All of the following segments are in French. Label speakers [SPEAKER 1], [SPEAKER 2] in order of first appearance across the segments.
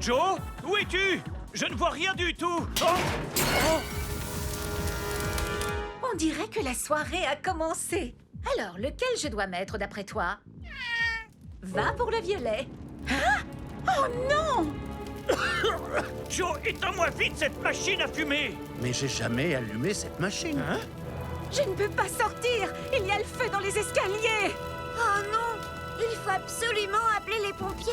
[SPEAKER 1] Joe, où es-tu? Je ne vois rien du tout. Oh.
[SPEAKER 2] On dirait que la soirée a commencé. Alors, lequel je dois mettre d'après toi? Va pour le violet. Hein? Oh non!
[SPEAKER 1] Joe, éteins-moi vite cette machine à fumer.
[SPEAKER 3] Mais j'ai jamais allumé cette machine.
[SPEAKER 1] Hein?
[SPEAKER 2] Je ne peux pas sortir! Il y a le feu dans les escaliers!
[SPEAKER 4] Oh non! Il faut absolument appeler les pompiers!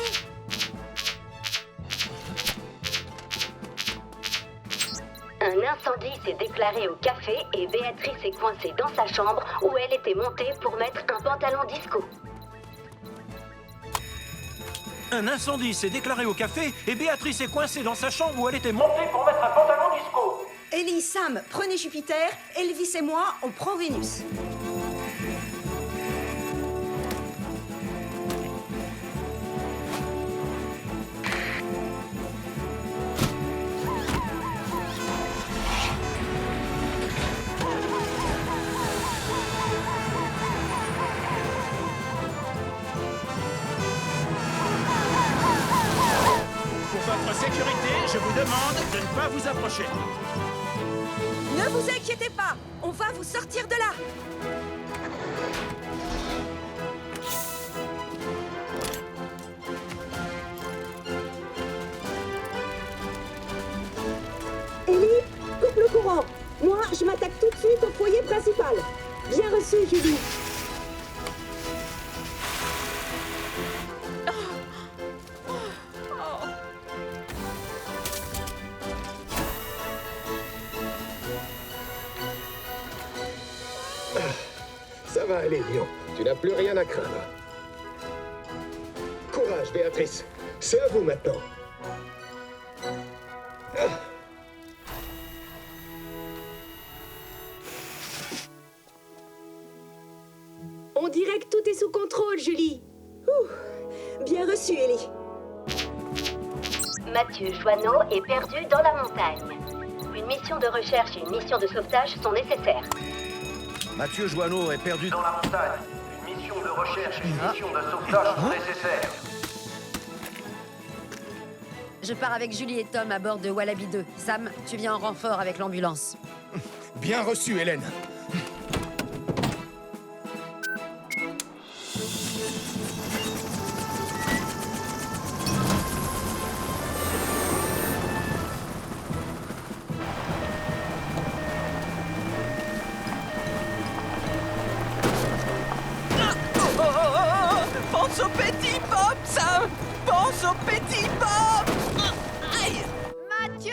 [SPEAKER 5] Un incendie s'est déclaré au café et Béatrice est coincée dans sa chambre où elle était montée pour mettre un pantalon disco.
[SPEAKER 1] Un incendie s'est déclaré au café et Béatrice est coincée dans sa chambre où elle était montée pour mettre un pantalon disco.
[SPEAKER 6] Ellie, Sam, prenez Jupiter, Elvis et moi, on prend Vénus.
[SPEAKER 3] Pour votre sécurité, je vous demande de ne pas vous approcher.
[SPEAKER 6] Ne vous inquiétez pas, on va vous sortir de là.
[SPEAKER 7] Ellie, coupe le courant. Moi, je m'attaque tout de suite au foyer principal. Bien reçu, Julie.
[SPEAKER 8] Ça va aller, Lyon. Tu n'as plus rien à craindre. Courage, Béatrice. C'est à vous maintenant.
[SPEAKER 7] On dirait que tout est sous contrôle, Julie. Ouh. Bien reçu, Ellie.
[SPEAKER 5] Mathieu Joanneau est perdu dans la montagne. Une mission de recherche et une mission de sauvetage sont nécessaires.
[SPEAKER 3] Mathieu Joanneau est perdu
[SPEAKER 9] Dans la montagne, une mission de recherche et une mission de sauvetage sont nécessaires.
[SPEAKER 10] Je pars avec Julie et Tom à bord de Wallaby 2. Sam, tu viens en renfort avec l'ambulance.
[SPEAKER 8] Bien reçu, Hélène.
[SPEAKER 1] Pense au petit pop, Sam. Pense au petit pop. Aïe.
[SPEAKER 4] Mathieu!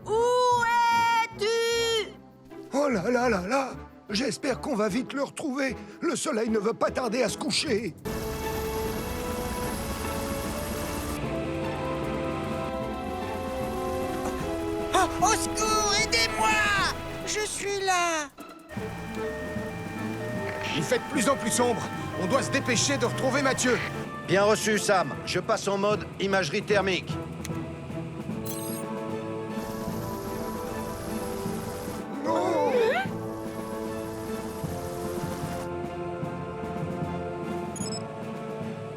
[SPEAKER 4] Où es-tu?
[SPEAKER 8] Oh là là là là! J'espère qu'on va vite le retrouver. Le soleil ne veut pas tarder à se coucher.
[SPEAKER 11] Au secours, aidez-moi! Je suis là!
[SPEAKER 8] Il fait de plus en plus sombre. On doit se dépêcher de retrouver Mathieu.
[SPEAKER 3] Bien reçu, Sam. Je passe en mode imagerie thermique.
[SPEAKER 8] Non!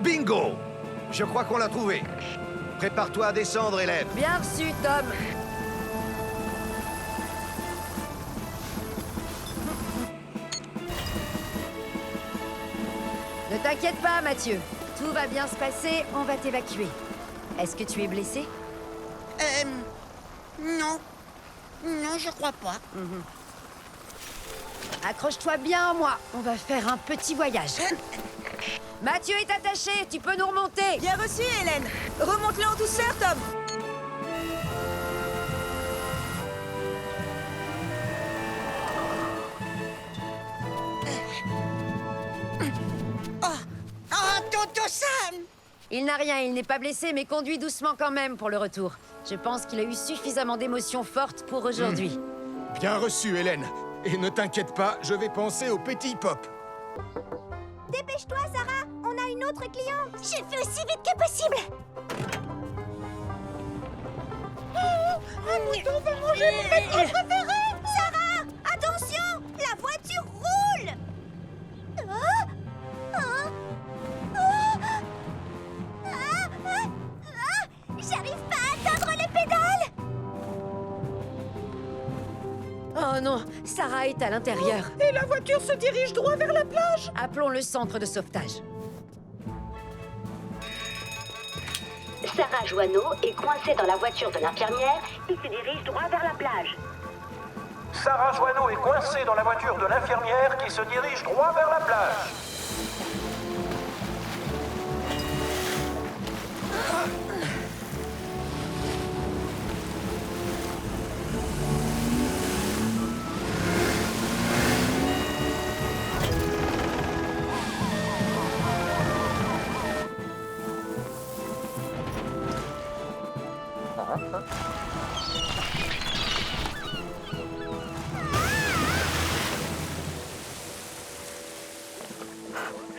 [SPEAKER 3] Bingo! Je crois qu'on l'a trouvé. Prépare-toi à descendre, élève.
[SPEAKER 10] Bien reçu, Tom. Ne t'inquiète pas, Mathieu. Tout va bien se passer, on va t'évacuer. Est-ce que tu es blessé?
[SPEAKER 11] Non. Non, je crois pas.
[SPEAKER 10] Accroche-toi bien à moi, on va faire un petit voyage. Mathieu est attaché, tu peux nous remonter.
[SPEAKER 6] Bien reçu, Hélène. Remonte-le en douceur, Tom.
[SPEAKER 11] Oh, Toto Sam!
[SPEAKER 10] Il n'a rien, il n'est pas blessé, mais conduit doucement quand même pour le retour. Je pense qu'il a eu suffisamment d'émotions fortes pour aujourd'hui.
[SPEAKER 8] Bien reçu, Hélène. Et ne t'inquiète pas, je vais penser au petit pop.
[SPEAKER 4] Dépêche-toi, Sarah! On a une autre cliente! Je fais aussi vite que possible! Un mouton va manger mon vêtement préféré! Sarah! Attention! La voiture roule! Ah! Ah! Ah! Ah! Ah! Ah! n'arrive pas à atteindre les pédales.
[SPEAKER 10] Oh non, Sarah est à l'intérieur.
[SPEAKER 6] Et la voiture se dirige droit vers la plage.
[SPEAKER 10] Appelons le centre de sauvetage.
[SPEAKER 5] Sarah Joanneau est coincée dans la voiture de l'infirmière et se dirige droit vers la plage.
[SPEAKER 1] Sarah Joanneau est coincée dans la voiture de l'infirmière qui se dirige droit vers la plage.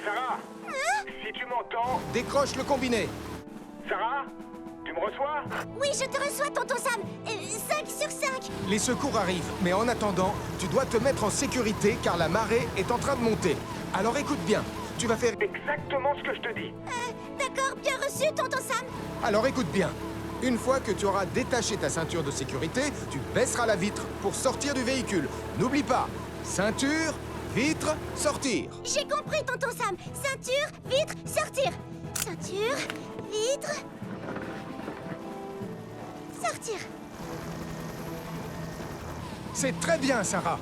[SPEAKER 9] Sarah, si tu m'entends...
[SPEAKER 3] Décroche le combiné.
[SPEAKER 9] Sarah, tu me reçois?
[SPEAKER 4] Oui, je te reçois, tonton Sam. 5 sur 5.
[SPEAKER 3] Les secours arrivent, mais en attendant, tu dois te mettre en sécurité car la marée est en train de monter. Alors écoute bien, tu vas faire...
[SPEAKER 9] Exactement ce que je te dis.
[SPEAKER 4] D'accord, bien reçu, tonton Sam.
[SPEAKER 3] Alors écoute bien. Une fois que tu auras détaché ta ceinture de sécurité, tu baisseras la vitre pour sortir du véhicule. N'oublie pas, ceinture, vitre, sortir.
[SPEAKER 4] J'ai compris, tonton Sam. Ceinture, vitre, sortir. Ceinture, vitre, sortir.
[SPEAKER 3] C'est très bien, Sarah.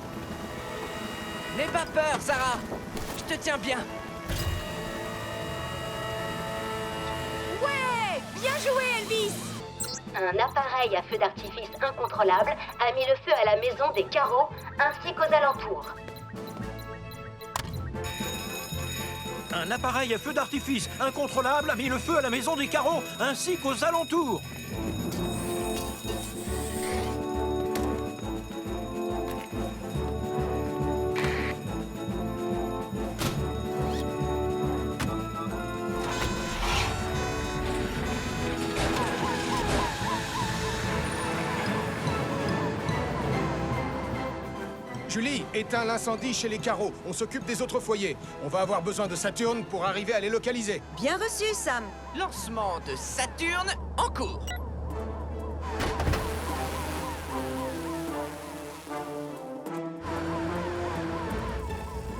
[SPEAKER 6] N'aie pas peur, Sarah. Je te tiens bien.
[SPEAKER 4] Ouais, bien joué, Elvis.
[SPEAKER 5] Un appareil à feu d'artifice incontrôlable a mis le feu à la maison des carreaux ainsi qu'aux alentours.
[SPEAKER 1] Un appareil à feu d'artifice incontrôlable a mis le feu à la maison des carreaux ainsi qu'aux alentours.
[SPEAKER 3] Julie, éteins l'incendie chez les carreaux. On s'occupe des autres foyers. On va avoir besoin de Saturne pour arriver à les localiser.
[SPEAKER 6] Bien reçu, Sam.
[SPEAKER 11] Lancement de Saturne en cours.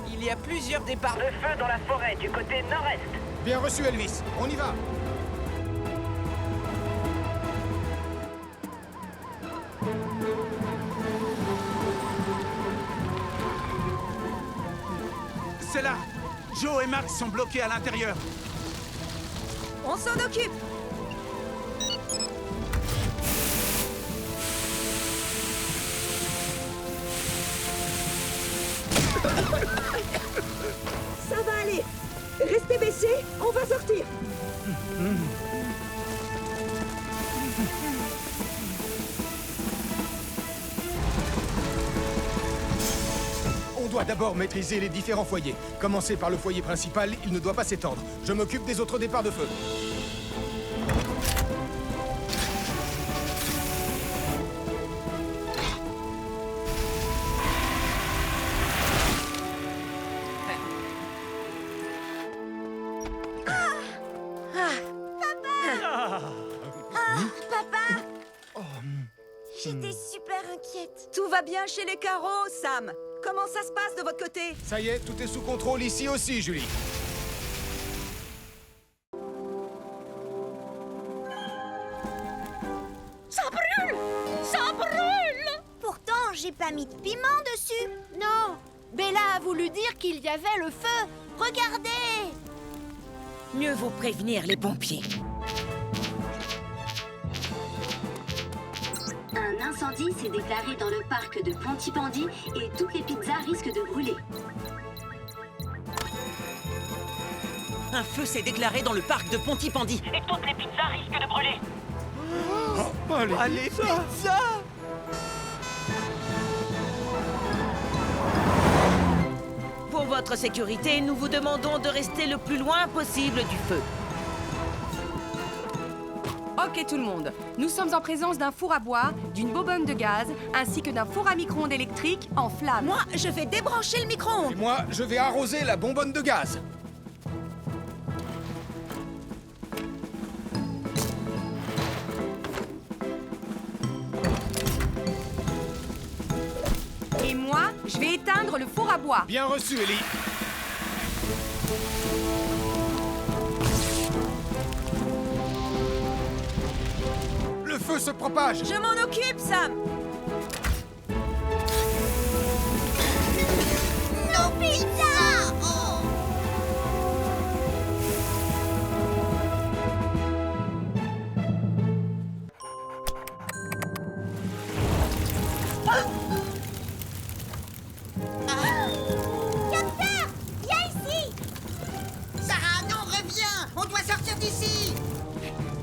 [SPEAKER 11] Il y a plusieurs départs.
[SPEAKER 9] De feu dans la forêt du côté nord-est.
[SPEAKER 3] Bien reçu, Elvis. On y va.
[SPEAKER 12] C'est là. Joe et Max sont bloqués à l'intérieur.
[SPEAKER 6] On s'en occupe.
[SPEAKER 7] Ça va aller. Restez baissés, on va sortir.
[SPEAKER 3] On doit d'abord maîtriser les différents foyers. Commencer par le foyer principal, il ne doit pas s'étendre. Je m'occupe des autres départs de feu.
[SPEAKER 4] J'étais super inquiète.
[SPEAKER 6] Tout va bien chez les carreaux, Sam. Comment ça se passe de votre côté?
[SPEAKER 3] Ça y est, tout est sous contrôle ici aussi, Julie.
[SPEAKER 4] Ça brûle! Ça brûle! Pourtant, j'ai pas mis de piment dessus. Non, Bella a voulu dire qu'il y avait le feu. Regardez!
[SPEAKER 11] Mieux vaut prévenir les pompiers.
[SPEAKER 5] Un incendie s'est déclaré dans le parc de Pontypandy et toutes les pizzas risquent de brûler.
[SPEAKER 11] Un feu s'est déclaré dans le parc de Pontypandy.
[SPEAKER 9] Et toutes les pizzas risquent de brûler.
[SPEAKER 11] Allez, pizza! Pour votre sécurité, nous vous demandons de rester le plus loin possible du feu.
[SPEAKER 13] Ok tout le monde, nous sommes en présence d'un four à bois, d'une bobonne de gaz, ainsi que d'un four à micro-ondes électrique en flammes.
[SPEAKER 6] Moi, je vais débrancher le micro-ondes.
[SPEAKER 3] Et moi, je vais arroser la bonbonne de gaz.
[SPEAKER 13] éteindre le four à bois.
[SPEAKER 3] Bien reçu, Ellie. Le feu se propage.
[SPEAKER 6] Je m'en occupe, Sam.
[SPEAKER 4] Nos pizzas! Oh. Capteur! Viens ici!
[SPEAKER 14] Sarah, non, reviens! On doit sortir d'ici!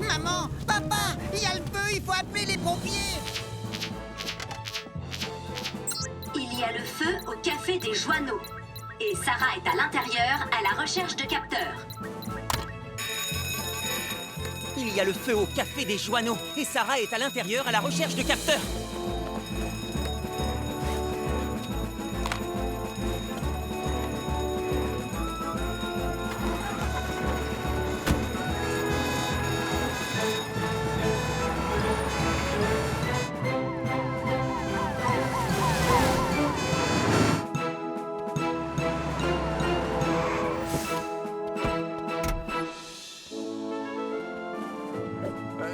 [SPEAKER 14] Maman, papa, il y a le feu, il faut appeler les pompiers!
[SPEAKER 5] Il y a le feu au café des Joanneaux. Et Sarah est à l'intérieur à la recherche de capteurs.
[SPEAKER 15] Il y a le feu au café des Joanneaux et Sarah est à l'intérieur à la recherche de capteurs.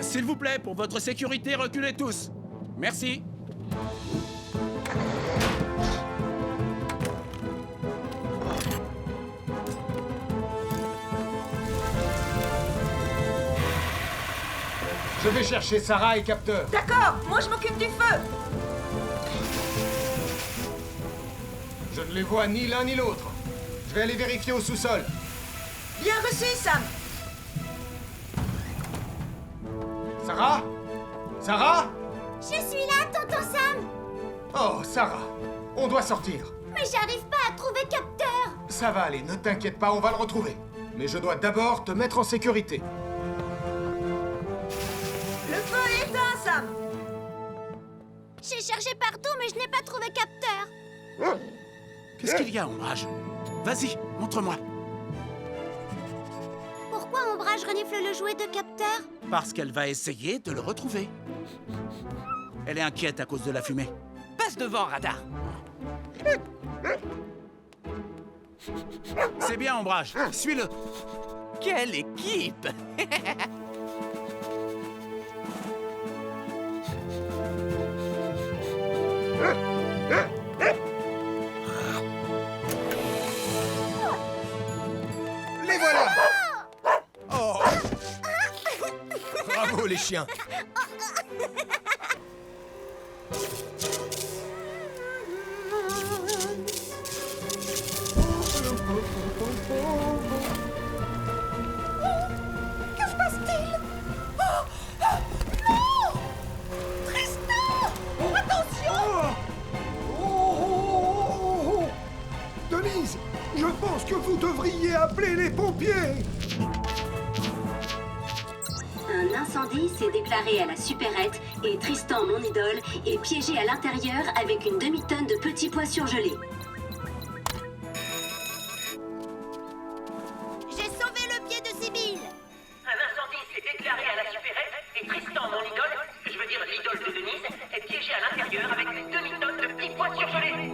[SPEAKER 12] S'il vous plaît, pour votre sécurité, reculez tous. Merci.
[SPEAKER 3] Je vais chercher Sarah et Capteur.
[SPEAKER 6] D'accord, moi je m'occupe du feu.
[SPEAKER 3] Je ne les vois ni l'un ni l'autre. Je vais aller vérifier au sous-sol.
[SPEAKER 6] Bien reçu, Sam.
[SPEAKER 3] Sarah? Sarah?
[SPEAKER 4] Je suis là, tonton Sam!
[SPEAKER 3] Oh, Sarah, on doit sortir.
[SPEAKER 4] Mais j'arrive pas à trouver Capteur!
[SPEAKER 3] Ça va aller, ne t'inquiète pas, on va le retrouver. Mais je dois d'abord te mettre en sécurité.
[SPEAKER 6] Le feu est éteint, Sam.
[SPEAKER 4] J'ai cherché partout, mais je n'ai pas trouvé Capteur.
[SPEAKER 12] Qu'est-ce qu'il y a, Ombrage? Vas-y, montre-moi.
[SPEAKER 4] Pourquoi Ombrage renifle le jouet de Capteur?
[SPEAKER 12] Parce qu'elle va essayer de le retrouver. Elle est inquiète à cause de la fumée.
[SPEAKER 15] Passe devant, Radar.
[SPEAKER 12] C'est bien, Ombrage. Suis-le.
[SPEAKER 15] Quelle équipe!
[SPEAKER 3] Les voilà! Oh! Bravo, les chiens!
[SPEAKER 4] Que se passe-t-il? Non! Tristan! Attention!
[SPEAKER 8] Denise, je pense que vous devriez appeler les pompiers.
[SPEAKER 5] Un incendie s'est déclaré à la supérette et Tristan, mon idole, est piégé à l'intérieur avec une demi-tonne de petits pois surgelés.
[SPEAKER 4] J'ai sauvé le pied de Sibylle!
[SPEAKER 9] Un incendie s'est déclaré à la supérette et Tristan, mon idole, je veux dire l'idole de Denise, est piégé à l'intérieur avec une demi-tonne de petits pois surgelés.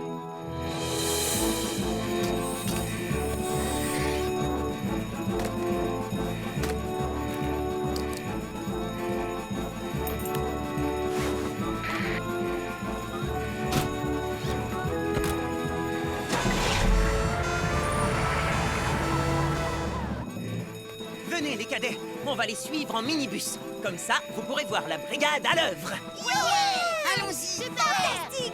[SPEAKER 15] Venez, les cadets, on va les suivre en minibus. Comme ça, vous pourrez voir la brigade à l'œuvre.
[SPEAKER 4] Allons-y! C'est fantastique!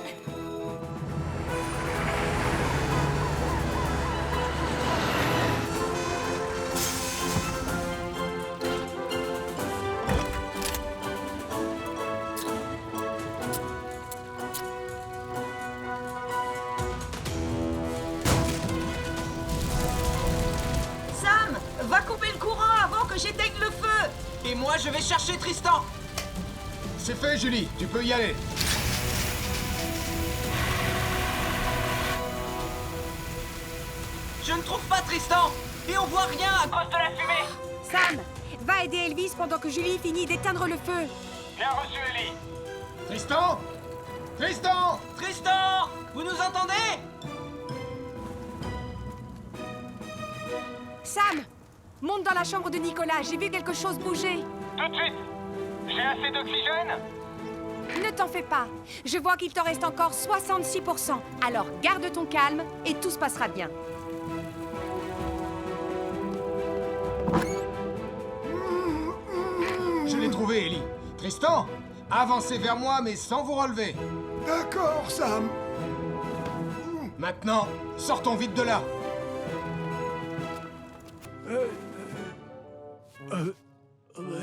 [SPEAKER 6] Sam, va couper le courant avant que j'éteigne le feu.
[SPEAKER 15] Et moi, je vais chercher Tristan.
[SPEAKER 3] C'est fait, Julie, tu peux y aller.
[SPEAKER 15] Je ne trouve pas Tristan. Et on voit rien à cause de la fumée.
[SPEAKER 13] Sam, va aider Elvis pendant que Julie finit d'éteindre le feu.
[SPEAKER 9] Bien reçu, Ellie.
[SPEAKER 3] Tristan? Tristan?
[SPEAKER 15] Tristan, vous nous entendez?
[SPEAKER 13] Sam, monte dans la chambre de Nicolas, j'ai vu quelque chose bouger.
[SPEAKER 9] Tout de suite. J'ai assez d'oxygène?
[SPEAKER 13] Ne t'en fais pas, je vois qu'il te reste encore 66%. Alors garde ton calme et tout se passera bien.
[SPEAKER 3] Je l'ai trouvé, Ellie. Tristan, avancez vers moi, mais sans vous relever.
[SPEAKER 8] D'accord, Sam.
[SPEAKER 3] Maintenant, sortons vite de là.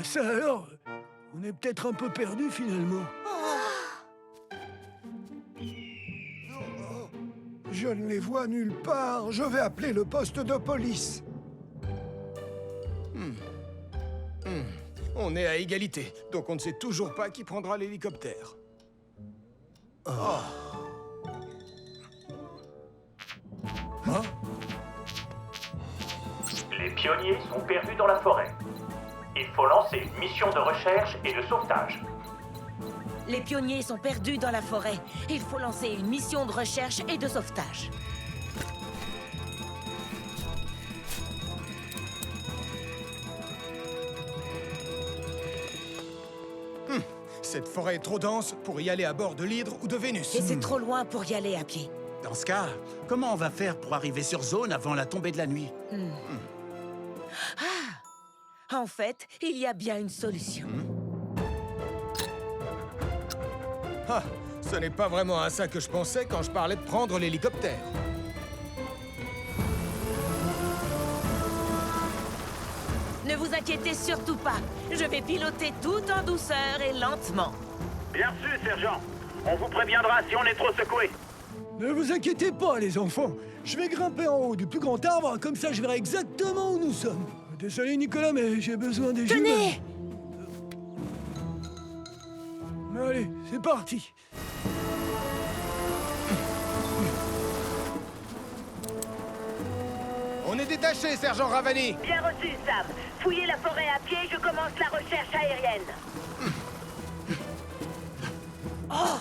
[SPEAKER 8] Ça alors, on est peut-être un peu perdu finalement. Je ne les vois nulle part. Je vais appeler le poste de police.
[SPEAKER 3] On est à égalité, donc on ne sait toujours pas qui prendra l'hélicoptère.
[SPEAKER 1] Les pionniers sont perdus dans la forêt. Il faut lancer une mission de recherche et de sauvetage.
[SPEAKER 11] Les pionniers sont perdus dans la forêt. Il faut lancer une mission de recherche et de sauvetage.
[SPEAKER 3] Cette forêt est trop dense pour y aller à bord de l'Hydre ou de Vénus.
[SPEAKER 11] Et c'est trop loin pour y aller à pied.
[SPEAKER 12] Dans ce cas, comment on va faire pour arriver sur zone avant la tombée de la nuit?
[SPEAKER 11] Ah! En fait, il y a bien une solution.
[SPEAKER 3] Ah, ce n'est pas vraiment à ça que je pensais quand je parlais de prendre l'hélicoptère.
[SPEAKER 11] Ne vous inquiétez surtout pas. Je vais piloter tout en douceur et lentement.
[SPEAKER 9] Bien sûr, sergent. On vous préviendra si on est trop secoué.
[SPEAKER 8] Ne vous inquiétez pas, les enfants. Je vais grimper en haut du plus grand arbre, comme ça je verrai exactement où nous sommes. Désolé, Nicolas, mais j'ai besoin des jumelles.
[SPEAKER 11] Tenez!
[SPEAKER 8] Allez, c'est parti.
[SPEAKER 3] On est détaché, sergent Ravani.
[SPEAKER 9] Bien reçu, Sam. Fouillez la forêt à pied, je commence la recherche aérienne.
[SPEAKER 11] Oh!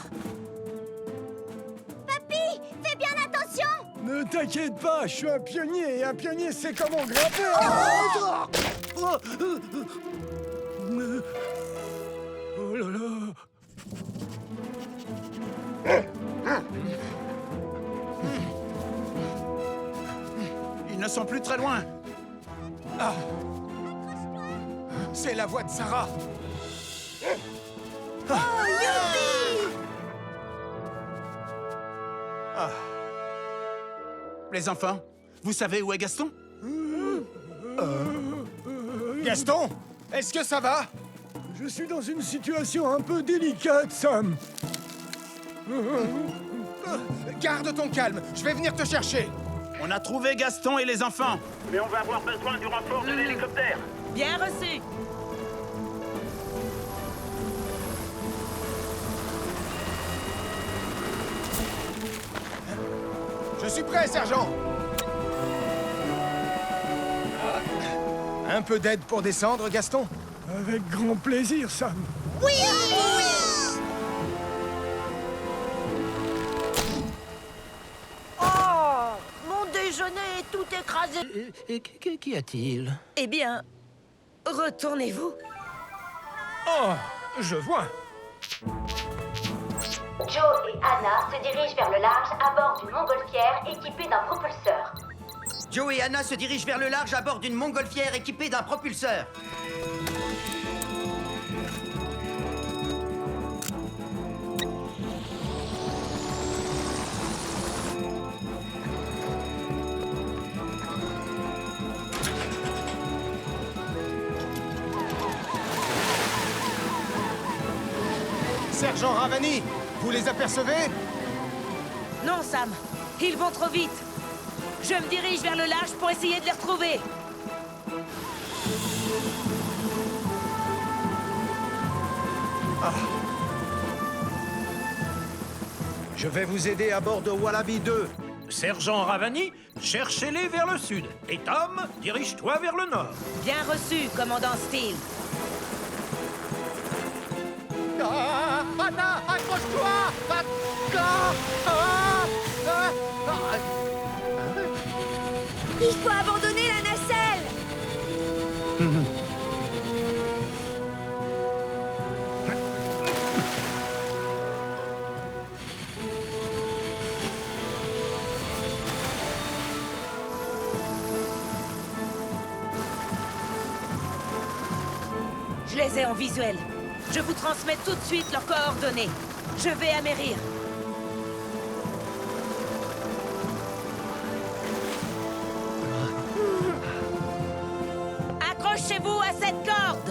[SPEAKER 4] Papy, fais bien attention!
[SPEAKER 8] Ne t'inquiète pas, je suis un pionnier, et un pionnier sait comment grimper. Oh là là.
[SPEAKER 12] Ils ne sont plus très loin.
[SPEAKER 3] Ah. C'est la voix de Sarah.
[SPEAKER 4] Oh, youpi!
[SPEAKER 12] Ah. Les enfants, vous savez où est Gaston?
[SPEAKER 3] Gaston, est-ce que ça va?
[SPEAKER 8] Je suis dans une situation un peu délicate, Sam.
[SPEAKER 3] Garde ton calme, je vais venir te chercher.
[SPEAKER 12] On a trouvé Gaston et les enfants.
[SPEAKER 9] Mais on va avoir besoin du renfort de l'hélicoptère.
[SPEAKER 11] Bien reçu!
[SPEAKER 3] Je suis prêt, sergent. Un peu d'aide pour descendre, Gaston?
[SPEAKER 8] Avec grand plaisir, Sam.
[SPEAKER 4] Oui!
[SPEAKER 11] Oh! Mon déjeuner est tout écrasé!
[SPEAKER 1] Et qu'y a-t-il?
[SPEAKER 11] Eh bien, retournez-vous.
[SPEAKER 3] Oh, je vois.
[SPEAKER 5] Joe et Anna se dirigent vers le large à bord d'une montgolfière équipée d'un propulseur.
[SPEAKER 15] Joe et Anna se dirigent vers le large à bord d'une montgolfière équipée d'un propulseur.
[SPEAKER 3] Sergent Ravani, vous les apercevez?
[SPEAKER 11] Non, Sam. Ils vont trop vite. Je me dirige vers le large pour essayer de les retrouver.
[SPEAKER 3] Je vais vous aider à bord de Wallaby 2.
[SPEAKER 1] Sergent Ravani, cherchez-les vers le sud. Et Tom, dirige-toi vers le nord.
[SPEAKER 11] Bien reçu, commandant Steele.
[SPEAKER 3] Anna, accroche-toi!
[SPEAKER 4] Il faut abandonner la nacelle!
[SPEAKER 11] les ai en visuel. Je vous transmets tout de suite leurs coordonnées. Je vais amérir. Accrochez-vous à cette corde!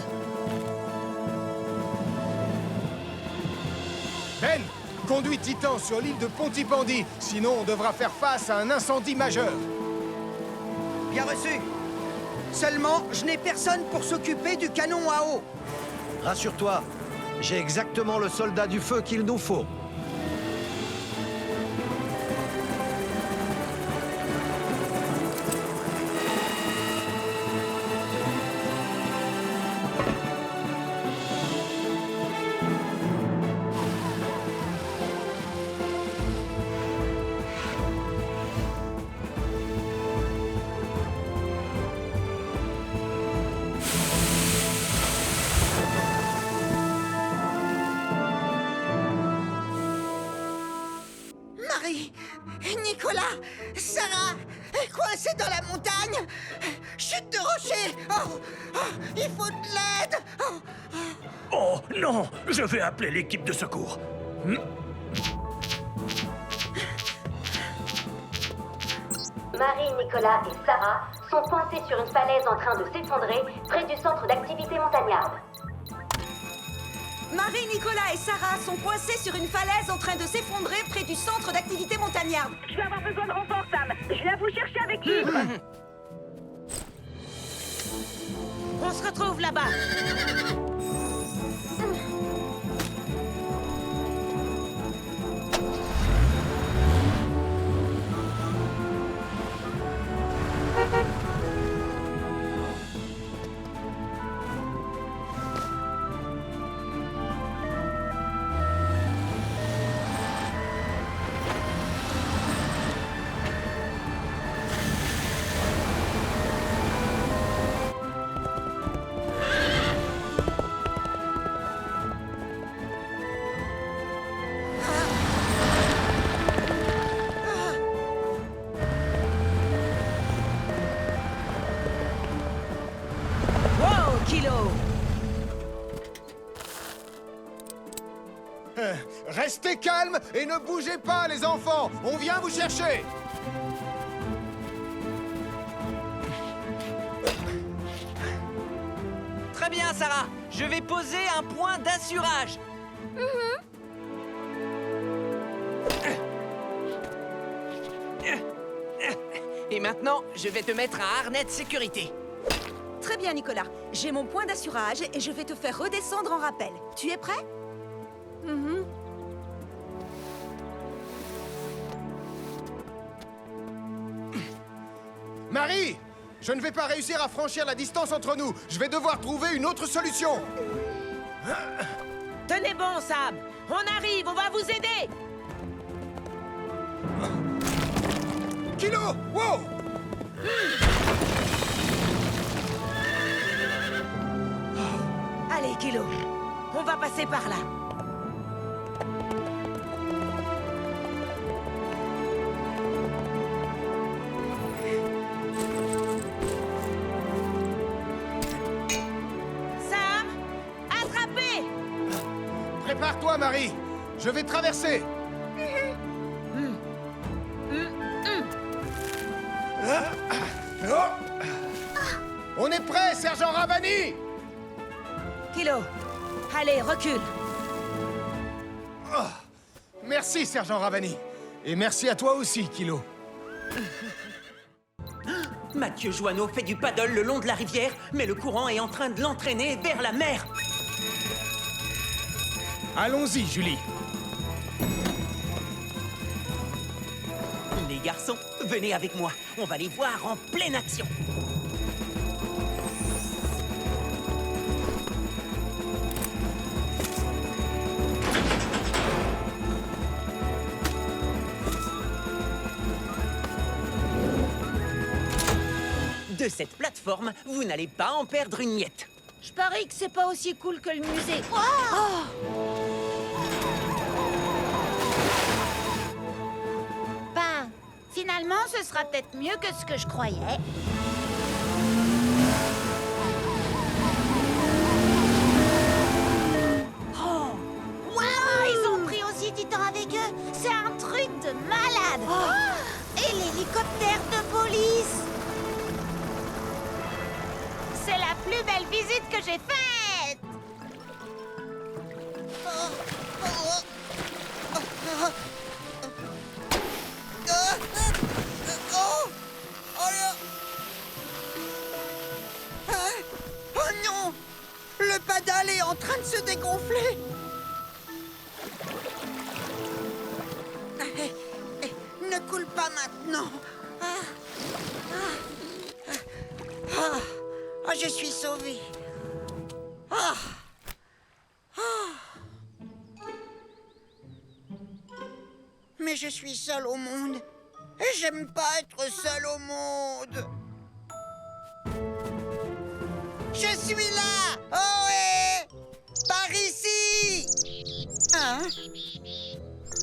[SPEAKER 3] Ben, conduis Titan sur l'île de Pontypandy, sinon on devra faire face à un incendie majeur.
[SPEAKER 14] Bien reçu. Seulement, je n'ai personne pour s'occuper du canon à eau.
[SPEAKER 16] Rassure-toi, j'ai exactement le soldat du feu qu'il nous faut.
[SPEAKER 14] Marie, Nicolas, Sarah, coincés dans la montagne. Chute de rocher. Il faut de l'aide.
[SPEAKER 1] Oh non, je vais appeler l'équipe de secours.
[SPEAKER 5] Marie, Nicolas et Sarah sont coincés sur une falaise en train de s'effondrer près du centre d'activité montagnarde.
[SPEAKER 6] Marie, Nicolas et Sarah sont coincés sur une falaise en train de s'effondrer près du centre d'activité montagnarde.
[SPEAKER 9] Je vais avoir besoin de renfort, Sam. Je viens vous chercher avec libre.
[SPEAKER 11] On se retrouve là-bas. Kilo!
[SPEAKER 3] Restez calmes et ne bougez pas, les enfants. On vient vous chercher.
[SPEAKER 15] Très bien, Sarah. Je vais poser un point d'assurage. Et maintenant, je vais te mettre un harnais de sécurité.
[SPEAKER 6] Très bien, Nicolas. J'ai mon point d'assurage et je vais te faire redescendre en rappel. Tu es prêt?
[SPEAKER 3] Marie, je ne vais pas réussir à franchir la distance entre nous. Je vais devoir trouver une autre solution.
[SPEAKER 11] Tenez bon, Sam. On arrive, on va vous aider.
[SPEAKER 3] Kilo, wow!
[SPEAKER 11] Allez, Kilo. On va passer par là. Sam, attrapez!
[SPEAKER 3] Prépare-toi, Marie. Je vais traverser. On est prêt, sergent Ravani!
[SPEAKER 11] Kilo, allez, recule.
[SPEAKER 3] Merci, sergent Ravani. Et merci à toi aussi, Kilo.
[SPEAKER 15] Mathieu Joanneau fait du paddle le long de la rivière, mais le courant est en train de l'entraîner vers la mer.
[SPEAKER 3] Allons-y, Julie.
[SPEAKER 15] Les garçons, venez avec moi. On va les voir en pleine action. De cette plateforme, vous n'allez pas en perdre une miette.
[SPEAKER 4] Je parie que c'est pas aussi cool que le musée. Ben, finalement, ce sera peut-être mieux que ce que je croyais. l'escalade. Et l'hélicoptère de police. C'est la plus belle visite que j'ai faite.
[SPEAKER 14] Oh non! Le padal est en train de se dégonfler. Ne coule pas maintenant. Je suis sauvée. Mais je suis seule au monde. Et j'aime pas être seule au monde. Je suis là! Ohé! Par ici! Hein?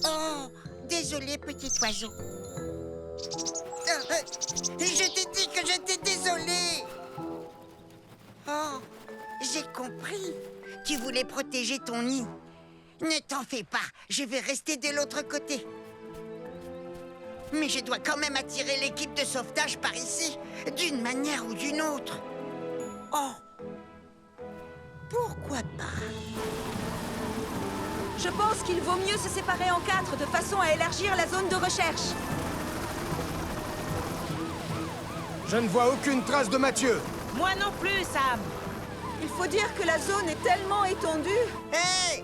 [SPEAKER 14] Oh, désolé, petit oiseau. Je t'ai dit que j'étais désolée. Oh, j'ai compris. Tu voulais protéger ton nid. Ne t'en fais pas, je vais rester de l'autre côté. Mais je dois quand même attirer l'équipe de sauvetage par ici, d'une manière ou d'une autre. Oh, pourquoi pas?
[SPEAKER 6] Je pense qu'il vaut mieux se séparer en 4 de façon à élargir la zone de recherche.
[SPEAKER 3] Je ne vois aucune trace de Mathieu.
[SPEAKER 11] Moi non plus, Sam.
[SPEAKER 6] Il faut dire que la zone est tellement étendue.
[SPEAKER 14] Hé!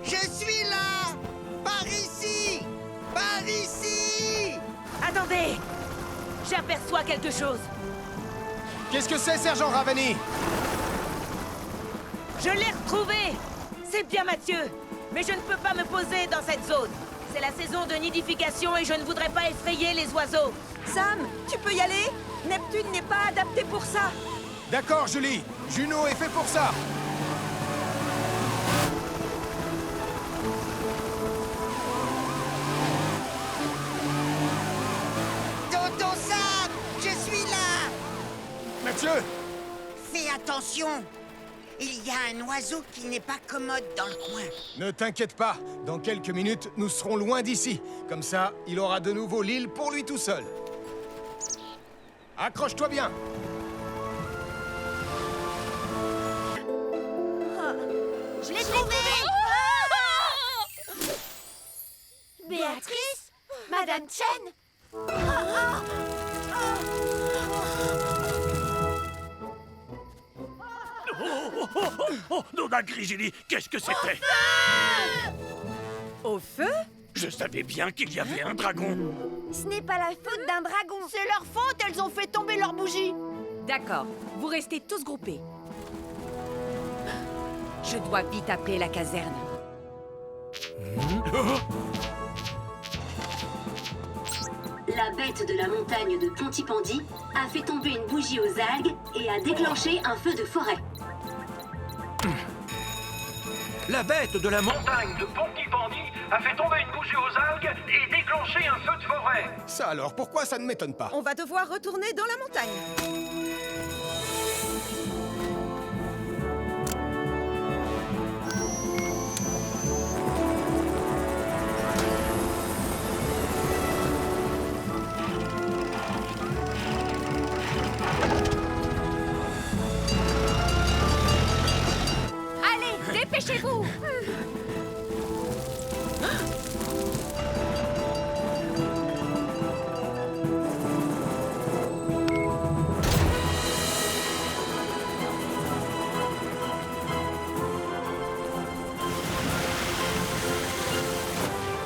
[SPEAKER 14] Je suis là! Par ici! Par ici!
[SPEAKER 11] Attendez! J'aperçois quelque chose.
[SPEAKER 3] Qu'est-ce que c'est, sergent Ravani?
[SPEAKER 11] Je l'ai retrouvé! C'est bien Mathieu, mais je ne peux pas me poser dans cette zone. C'est la saison de nidification et je ne voudrais pas effrayer les oiseaux.
[SPEAKER 6] Sam, tu peux y aller? Neptune n'est pas adapté pour ça.
[SPEAKER 3] D'accord, Julie. Juno est fait pour ça.
[SPEAKER 14] Tonton Sam, je suis là!
[SPEAKER 3] Mathieu!
[SPEAKER 14] Fais attention! Il y a un oiseau qui n'est pas commode dans le coin.
[SPEAKER 3] Ne t'inquiète pas. Dans quelques minutes, nous serons loin d'ici. Comme ça, il aura de nouveau l'île pour lui tout seul. Accroche-toi bien.
[SPEAKER 4] Je l'ai trouvé! Béatrice? Madame Chen?
[SPEAKER 1] Oh, non, gris, Julie, qu'est-ce que c'était?
[SPEAKER 11] Au feu?
[SPEAKER 1] Je savais bien qu'il y avait un dragon.
[SPEAKER 10] Ce n'est pas la faute d'un dragon.
[SPEAKER 4] C'est leur faute, elles ont fait tomber leur bougie.
[SPEAKER 13] D'accord, vous restez tous groupés. Je dois vite appeler la caserne.
[SPEAKER 5] La bête de la montagne de Pontypandy a fait tomber une bougie aux algues et a déclenché un feu de forêt.
[SPEAKER 1] La bête de la montagne de Pontypandy a fait tomber une bougie aux algues et déclenché un feu de forêt.
[SPEAKER 3] Ça alors, pourquoi ça ne m'étonne pas?
[SPEAKER 6] On va devoir retourner dans la montagne.
[SPEAKER 13] Allez, dépêchez-vous!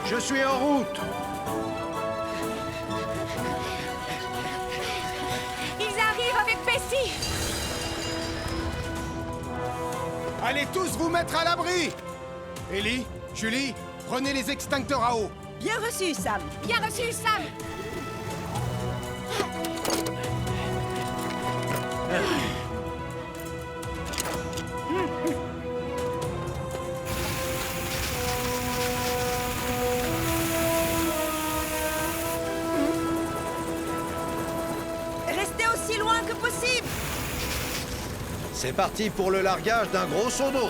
[SPEAKER 16] Je suis en route.
[SPEAKER 13] Ils arrivent avec Bessie!
[SPEAKER 3] Allez tous vous mettre à l'abri! Ellie, Julie, prenez les extincteurs à eau.
[SPEAKER 6] Bien reçu, Sam.
[SPEAKER 13] Bien reçu, Sam!
[SPEAKER 6] Restez aussi loin que possible.
[SPEAKER 16] C'est parti pour le largage d'un gros seau d'eau.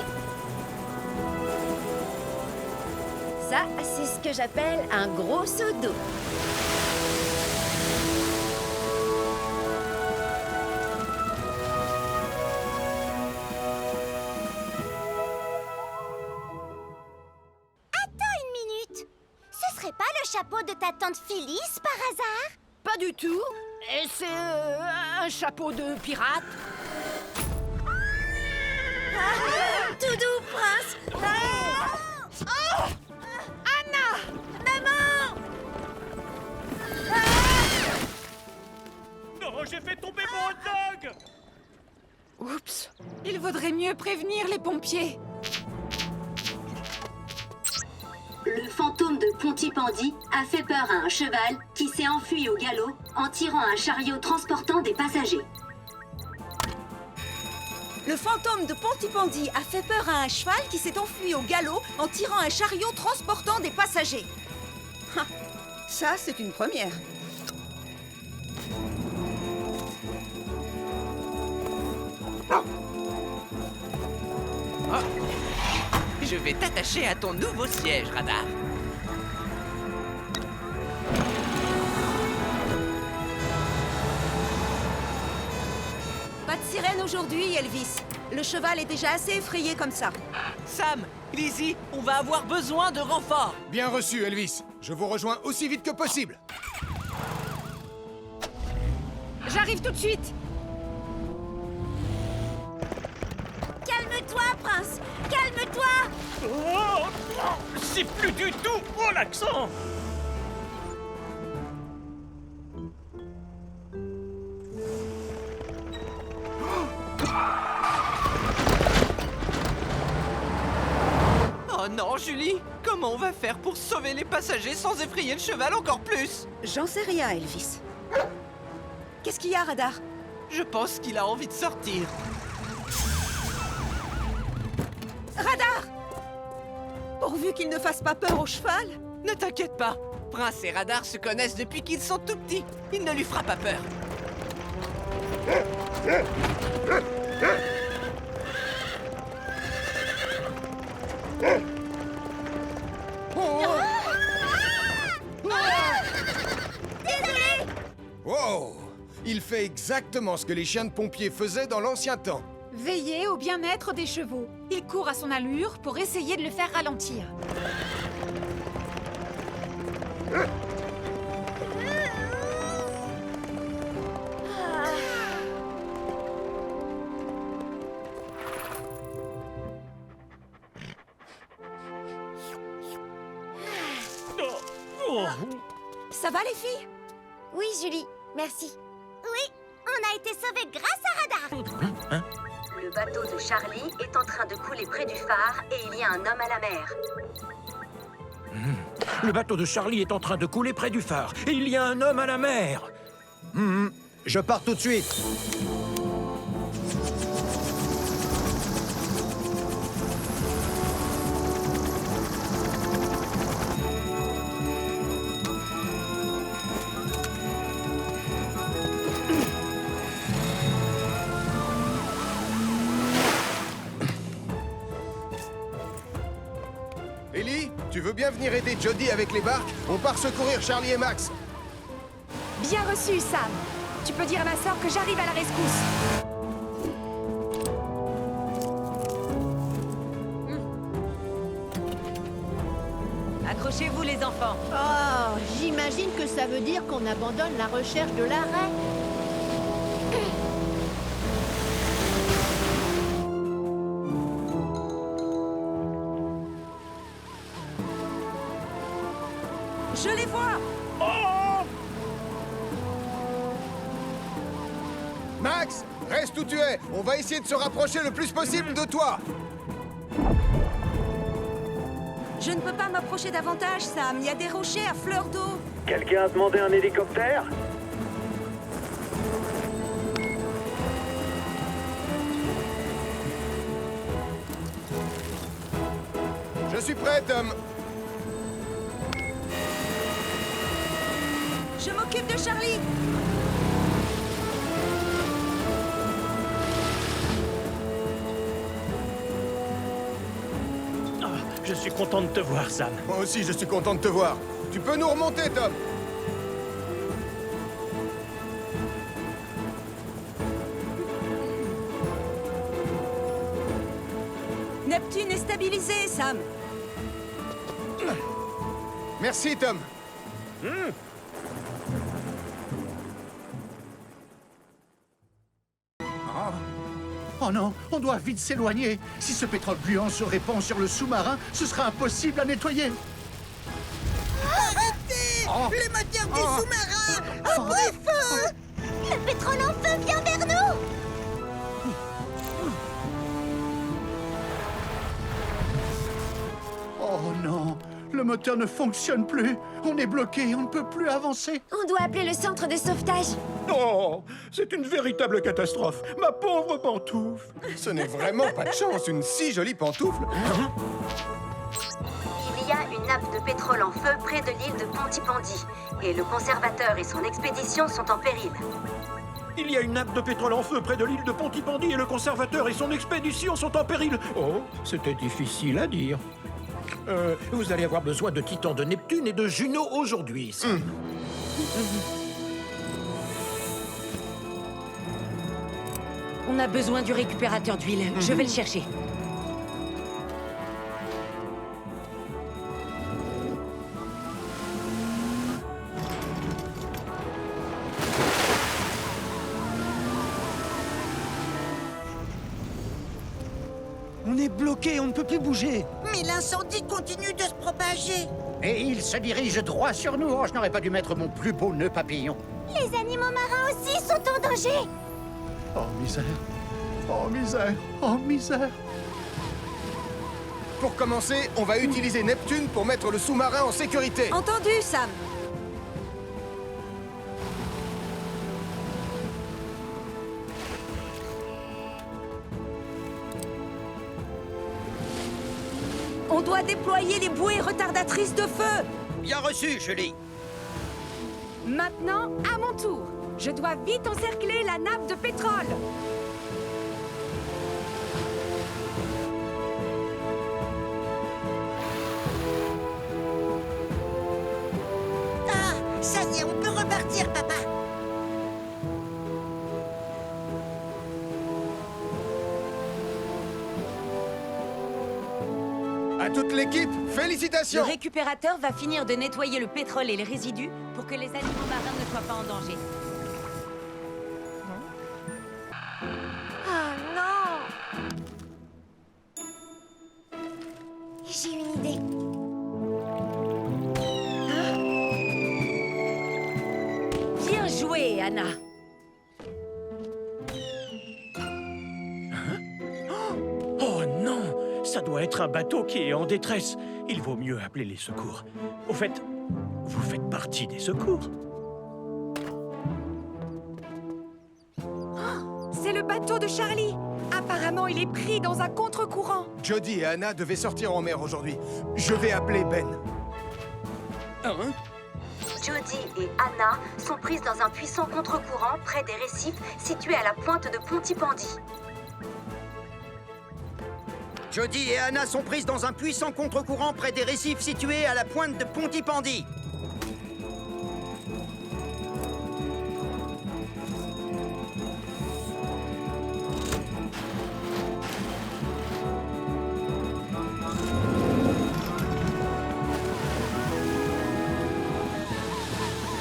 [SPEAKER 10] Ça, c'est ce que j'appelle un gros seau d'eau.
[SPEAKER 4] Attends une minute. Ce serait pas le chapeau de ta tante Phyllis, par hasard?
[SPEAKER 2] Pas du tout. Et c'est un chapeau de pirate.
[SPEAKER 6] Tout doux, prince.
[SPEAKER 2] Anna! Maman!
[SPEAKER 1] Non, j'ai fait tomber mon hot dog!
[SPEAKER 13] Oups. Il vaudrait mieux prévenir les pompiers.
[SPEAKER 5] Le fantôme de Pontypandy a fait peur à un cheval qui s'est enfui au galop en tirant un chariot transportant des passagers.
[SPEAKER 6] Le fantôme de Pontypandy a fait peur à un cheval qui s'est enfui au galop en tirant un chariot transportant des passagers. Ha, ça, c'est une première.
[SPEAKER 15] Oh. Je vais t'attacher à ton nouveau siège, Radar.
[SPEAKER 6] Pas de sirène aujourd'hui, Elvis. Le cheval est déjà assez effrayé comme ça.
[SPEAKER 15] Sam, Lizzie, on va avoir besoin de renforts.
[SPEAKER 3] Bien reçu, Elvis. Je vous rejoins aussi vite que possible.
[SPEAKER 13] J'arrive tout de suite.
[SPEAKER 4] Calme-toi, prince. Calme-toi.
[SPEAKER 1] Oh, c'est plus du tout mon accent!
[SPEAKER 15] Oh non, Julie! Comment on va faire pour sauver les passagers sans effrayer le cheval encore plus?
[SPEAKER 6] J'en sais rien, Elvis. Qu'est-ce qu'il y a, Radar?
[SPEAKER 15] Je pense qu'il a envie de sortir.
[SPEAKER 6] Radar! Pourvu qu'il ne fasse pas peur au cheval.
[SPEAKER 15] Ne t'inquiète pas. Prince et Radar se connaissent depuis qu'ils sont tout petits. Il ne lui fera pas peur.
[SPEAKER 4] Désolé.
[SPEAKER 3] Wow! Il fait exactement ce que les chiens de pompiers faisaient dans l'ancien temps.
[SPEAKER 13] Veillez au bien-être des chevaux. Il court à son allure pour essayer de le faire ralentir. Ça va, les filles?
[SPEAKER 10] Oui, Julie, merci.
[SPEAKER 4] Oui, on a été sauvés grâce à Radar.
[SPEAKER 5] Le bateau de Charlie est en train de couler près du phare et il y a un homme à la mer.
[SPEAKER 1] Le bateau de Charlie est en train de couler près du phare et il y a un homme à la mer.
[SPEAKER 16] Je pars tout de suite.
[SPEAKER 3] Ellie, tu veux bien venir aider Jody avec les barques? On part secourir Charlie et Max.
[SPEAKER 13] Bien reçu, Sam. Tu peux dire à ma sœur que j'arrive à la rescousse.
[SPEAKER 11] Accrochez-vous, les enfants.
[SPEAKER 2] Oh, j'imagine que ça veut dire qu'on abandonne la recherche de l'arrêt.
[SPEAKER 6] Je les vois!
[SPEAKER 3] Max, reste où tu es. On va essayer de se rapprocher le plus possible de toi.
[SPEAKER 6] Je ne peux pas m'approcher davantage, Sam. Il y a des rochers à fleur d'eau.
[SPEAKER 17] Quelqu'un a demandé un hélicoptère?
[SPEAKER 3] Je suis prêt, Tom.
[SPEAKER 6] Je m'occupe de Charlie.
[SPEAKER 1] Je suis content de te voir, Sam.
[SPEAKER 3] Moi aussi, je suis content de te voir. Tu peux nous remonter, Tom?
[SPEAKER 6] Neptune est stabilisé, Sam.
[SPEAKER 3] Merci, Tom.
[SPEAKER 18] Oh non, on doit vite s'éloigner. Si ce pétrole gluant se répand sur le sous-marin, ce sera impossible à nettoyer.
[SPEAKER 14] Arrêtez Les moteurs du sous-marin à vrai feu.
[SPEAKER 4] Le pétrole en feu vient vers nous.
[SPEAKER 18] Oh non, le moteur ne fonctionne plus. On est bloqué, on ne peut plus avancer.
[SPEAKER 10] On doit appeler le centre de sauvetage.
[SPEAKER 1] Oh, c'est une véritable catastrophe. Ma pauvre pantoufle.
[SPEAKER 3] Ce n'est vraiment pas de chance, une si jolie pantoufle.
[SPEAKER 5] Il y a une nappe de pétrole en feu près de l'île de Pontypandy. Et le conservateur et son expédition sont en péril.
[SPEAKER 1] Il y a une nappe de pétrole en feu près de l'île de Pontypandy et le conservateur et son expédition sont en péril. Oh, c'était difficile à dire. Vous allez avoir besoin de Titan de Neptune et de Juno aujourd'hui.
[SPEAKER 11] On a besoin du récupérateur d'huile. Je vais le chercher.
[SPEAKER 8] On est bloqué, on ne peut plus bouger.
[SPEAKER 14] Mais l'incendie continue de se propager.
[SPEAKER 18] Et il se dirige droit sur nous. Oh, je n'aurais pas dû mettre mon plus beau nœud papillon.
[SPEAKER 4] Les animaux marins aussi sont en danger.
[SPEAKER 18] Oh misère. Oh misère. Oh misère.
[SPEAKER 3] Pour commencer, on va utiliser Neptune pour mettre le sous-marin en sécurité.
[SPEAKER 6] Entendu, Sam. On doit déployer les bouées retardatrices de feu.
[SPEAKER 12] Bien reçu, Julie.
[SPEAKER 13] Maintenant, à mon tour. Je dois vite encercler la nappe de pétrole.
[SPEAKER 14] Ah, ça y est, on peut repartir, papa.
[SPEAKER 3] À toute l'équipe,
[SPEAKER 11] Le
[SPEAKER 3] félicitations.
[SPEAKER 11] récupérateur va finir de nettoyer le pétrole et les résidus pour que les animaux marins ne soient pas en danger.
[SPEAKER 4] Oh non. J'ai une idée.
[SPEAKER 11] Bien joué, Anna.
[SPEAKER 1] Oh non, ça doit être un bateau qui est en détresse. Il vaut mieux appeler les secours. Au fait, vous faites partie des secours.
[SPEAKER 13] C'est le bateau de Charlie. Apparemment, il est pris dans un contre-courant.
[SPEAKER 3] Jody et Anna devaient sortir en mer aujourd'hui. Je vais appeler Ben.
[SPEAKER 5] Jody et Anna sont prises dans un puissant contre-courant près des récifs situés à la pointe de Pontypandy.
[SPEAKER 12] Jody et Anna sont prises dans un puissant contre-courant près des récifs situés à la pointe de Pontypandy.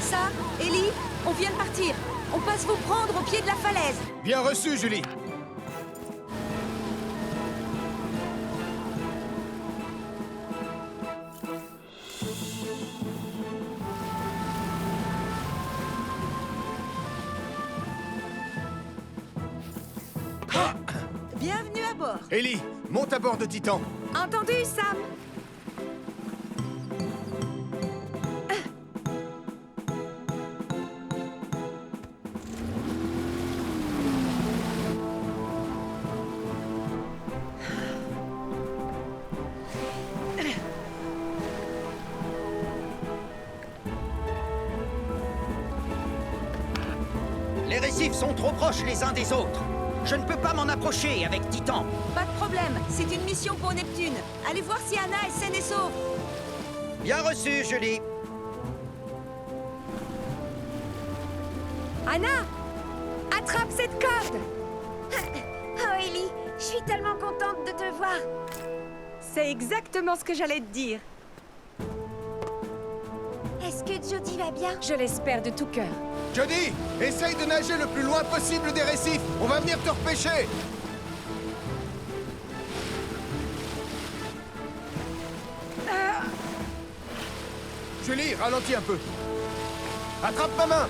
[SPEAKER 6] Sam, Ellie, on vient de partir. On passe vous prendre au pied de la falaise.
[SPEAKER 3] Bien reçu, Julie.
[SPEAKER 6] Bienvenue à bord.
[SPEAKER 3] Ellie, monte à bord de Titan.
[SPEAKER 13] Entendu, Sam.
[SPEAKER 12] Les récifs sont trop proches les uns des autres. Je ne peux pas m'en approcher avec Titan.
[SPEAKER 6] Pas de problème, c'est une mission pour Neptune. Allez voir si Anna est saine et sauve.
[SPEAKER 12] Bien reçu, Julie.
[SPEAKER 13] Anna, attrape cette corde.
[SPEAKER 4] Oh, Ellie, je suis tellement contente de te voir.
[SPEAKER 13] C'est exactement ce que j'allais te dire.
[SPEAKER 4] Est-ce que Jody va bien?
[SPEAKER 13] Je l'espère de tout cœur.
[SPEAKER 3] Jody, essaye de nager le plus loin possible des récifs. On va venir te repêcher. Julie, ralentis un peu. Attrape ma main.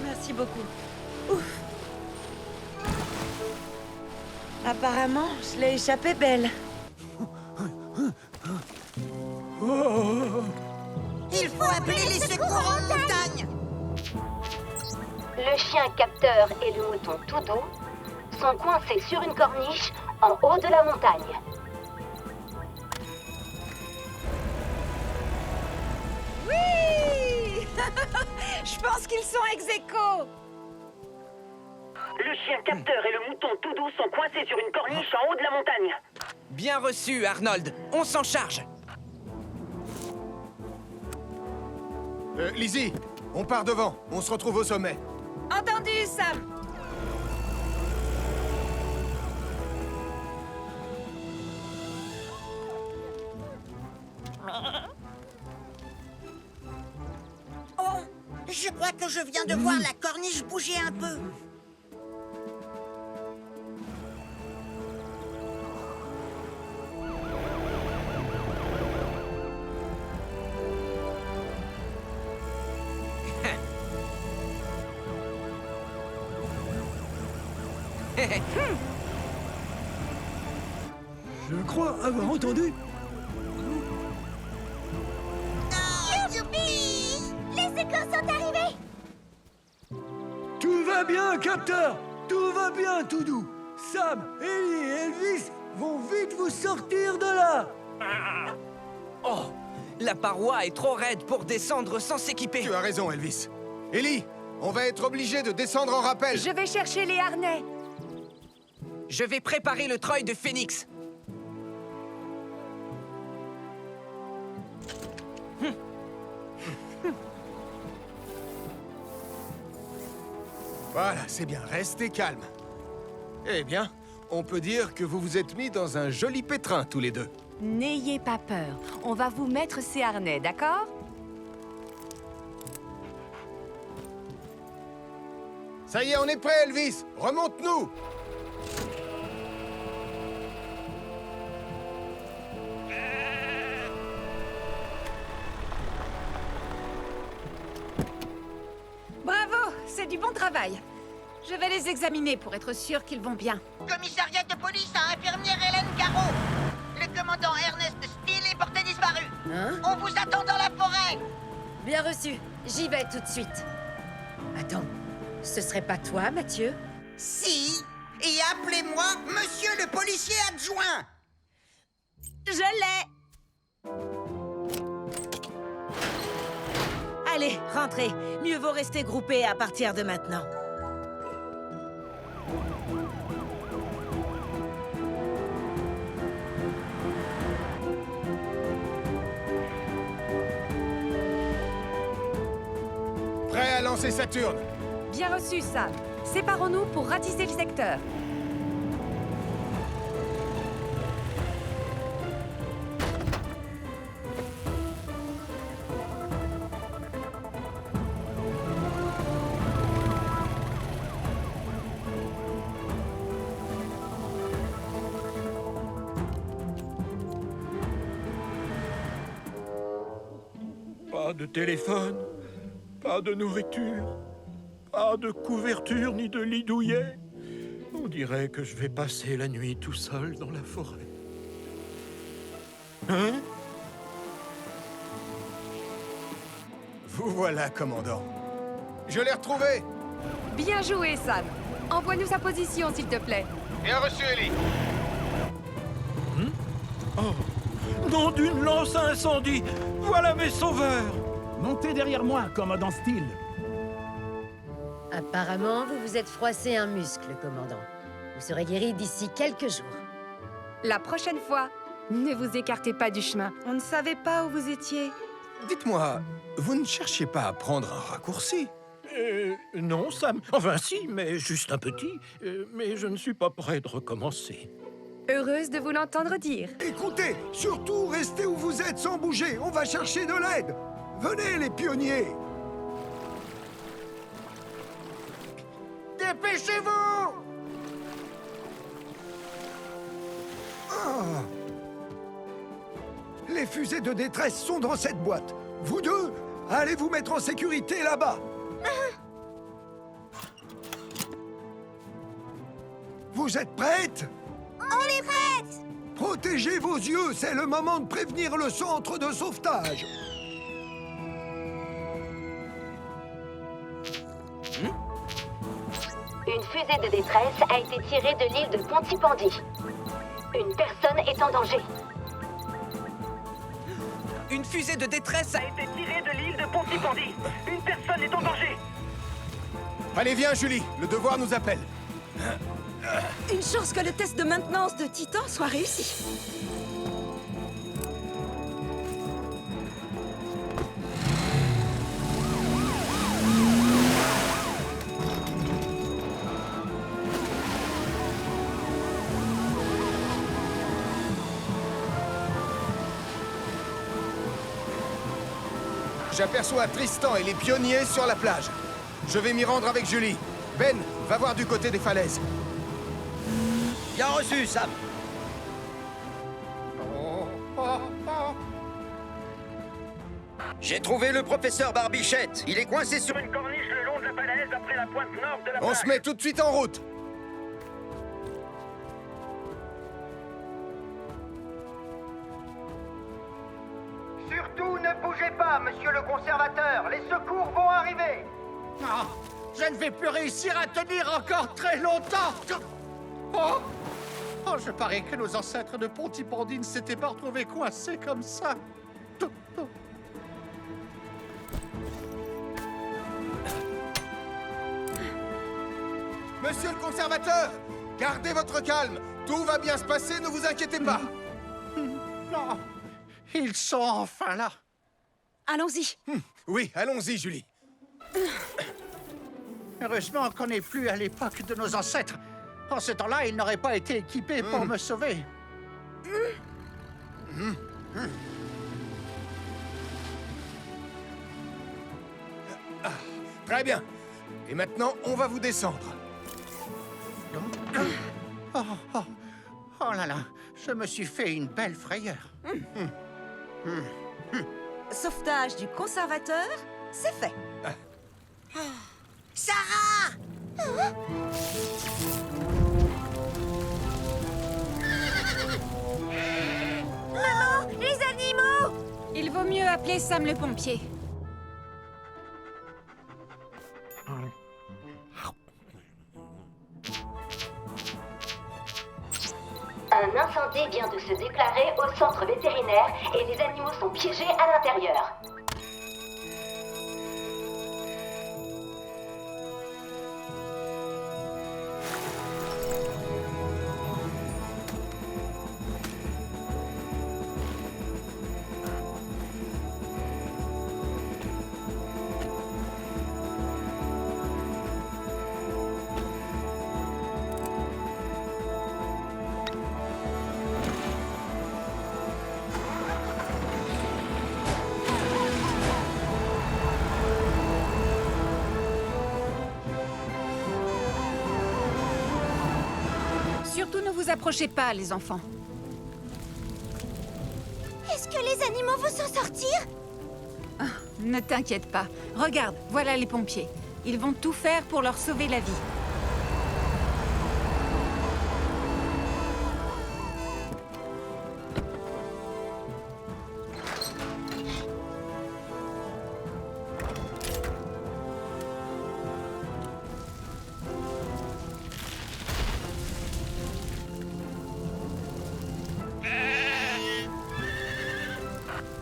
[SPEAKER 11] Merci beaucoup. Ouf. Apparemment, je l'ai échappé belle.
[SPEAKER 14] Il faut appeler les secours en montagne.
[SPEAKER 5] Le chien capteur et le mouton tout doux sont coincés sur une corniche en haut de la montagne.
[SPEAKER 6] Oui. Je pense qu'ils sont ex-aequo.
[SPEAKER 9] Le chien capteur et le mouton tout doux sont coincés sur une corniche en haut de la montagne.
[SPEAKER 15] Bien reçu, Arnold. On s'en charge.
[SPEAKER 3] Lizzie, on part devant. On se retrouve au sommet.
[SPEAKER 6] Entendu, Sam.
[SPEAKER 14] Oh, je crois que je viens de voir la corniche bouger un peu.
[SPEAKER 8] Je crois avoir entendu.
[SPEAKER 4] Youpi! Les échos sont arrivés!
[SPEAKER 8] Tout va bien, capteur. Tout va bien, tout doux. Sam, Ellie et Elvis vont vite vous sortir de là.
[SPEAKER 15] Oh, la paroi est trop raide pour descendre sans s'équiper.
[SPEAKER 3] Tu as raison, Elvis. Ellie, on va être obligé de descendre en rappel.
[SPEAKER 13] Je vais chercher les harnais.
[SPEAKER 15] Je vais préparer le treuil de Phoenix.
[SPEAKER 3] Voilà, c'est bien. Restez calme. Eh bien, on peut dire que vous vous êtes mis dans un joli pétrin, tous les deux.
[SPEAKER 13] N'ayez pas peur. On va vous mettre ces harnais, d'accord?
[SPEAKER 3] Ça y est, on est prêt, Elvis. Remonte-nous.
[SPEAKER 2] Bravo, c'est du bon travail. Je vais les examiner pour être sûr qu'ils vont bien.
[SPEAKER 14] Commissariat de police à infirmière Hélène Garot. Le commandant Ernest Steele est porté disparu. On vous attend dans la forêt.
[SPEAKER 10] Bien reçu. J'y vais tout de suite. Attends, ce serait pas toi, Mathieu?
[SPEAKER 14] Si. Et appelez-moi Monsieur le policier adjoint.
[SPEAKER 11] Je l'ai. Allez, rentrez. Mieux vaut rester groupés à partir de maintenant.
[SPEAKER 3] Prêt à lancer Saturne.
[SPEAKER 13] Bien reçu, Sam. Séparons-nous pour ratisser le secteur.
[SPEAKER 1] Pas de téléphone, pas de nourriture, pas de couverture ni de lit douillet. On dirait que je vais passer la nuit tout seul dans la forêt. Hein?
[SPEAKER 3] Vous voilà, commandant. Je l'ai retrouvé.
[SPEAKER 13] Bien joué, Sam. Envoie-nous sa position, s'il te plaît.
[SPEAKER 3] Bien reçu, Ellie.
[SPEAKER 1] Oh, nom d'une lance à incendie! Voilà mes sauveurs!
[SPEAKER 18] Montez derrière moi, commandant Steele.
[SPEAKER 10] Apparemment, vous vous êtes froissé un muscle, commandant. Vous serez guéri d'ici quelques jours.
[SPEAKER 13] La prochaine fois, ne vous écartez pas du chemin. On ne savait pas où vous étiez.
[SPEAKER 19] Dites-moi, vous ne cherchez pas à prendre un raccourci?
[SPEAKER 1] Non, Sam. Enfin, si, mais juste un petit. Mais je ne suis pas prêt de recommencer.
[SPEAKER 13] Heureuse de vous l'entendre dire.
[SPEAKER 8] Écoutez, surtout restez où vous êtes sans bouger. On va chercher de l'aide. Venez, les pionniers.
[SPEAKER 18] Dépêchez-vous!
[SPEAKER 8] Ah. Les fusées de détresse sont dans cette boîte. Vous deux, allez vous mettre en sécurité là-bas. Vous êtes prêtes?
[SPEAKER 4] On est prêtes!
[SPEAKER 8] Protégez vos yeux, c'est le moment de prévenir le centre de sauvetage.
[SPEAKER 5] Une fusée de détresse a été tirée de l'île de Pontypandy. Une personne est en danger.
[SPEAKER 15] Une fusée de détresse a été
[SPEAKER 9] Tirée de l'île de Pontypandy. Une personne est en danger.
[SPEAKER 3] Allez, viens, Julie, le devoir nous appelle.
[SPEAKER 6] Une chance que le test de maintenance de Titan soit réussi.
[SPEAKER 3] J'aperçois Tristan et les pionniers sur la plage. Je vais m'y rendre avec Julie. Ben, va voir du côté des falaises.
[SPEAKER 12] Bien reçu, Sam. J'ai trouvé le professeur Barbichette. Il est coincé sur
[SPEAKER 9] Une corniche le long de la falaise après la pointe nord de la
[SPEAKER 3] On
[SPEAKER 9] plage.
[SPEAKER 3] se met tout de suite en route.
[SPEAKER 17] Surtout ne bougez pas, monsieur le conservateur. Les secours vont arriver.
[SPEAKER 18] Ah, je ne vais plus réussir à tenir encore très longtemps. Oh, oh, je parie que nos ancêtres de Pontypandy ne s'étaient pas retrouvés coincés comme ça.
[SPEAKER 3] Monsieur le conservateur, gardez votre calme. Tout va bien se passer, ne vous inquiétez pas.
[SPEAKER 18] Non, ils sont enfin là.
[SPEAKER 6] Allons-y.
[SPEAKER 3] Oui, allons-y, Julie.
[SPEAKER 18] Heureusement qu'on n'est plus à l'époque de nos ancêtres. En ce temps-là, ils n'auraient pas été équipés pour me sauver.
[SPEAKER 3] Très bien. Et maintenant, on va vous descendre.
[SPEAKER 18] Oh, oh, oh là là, je me suis fait une belle frayeur.
[SPEAKER 6] Sauvetage du conservateur, c'est fait.
[SPEAKER 14] Sarah!
[SPEAKER 4] Maman, les animaux!
[SPEAKER 13] Il vaut mieux appeler Sam le pompier.
[SPEAKER 5] Un incendie vient de se déclarer au centre vétérinaire et les animaux sont piégés à l'intérieur.
[SPEAKER 13] Surtout ne vous approchez pas, les enfants.
[SPEAKER 4] Est-ce que les animaux vont s'en sortir?
[SPEAKER 13] Ne t'inquiète pas. Regarde, voilà les pompiers. Ils vont tout faire pour leur sauver la vie.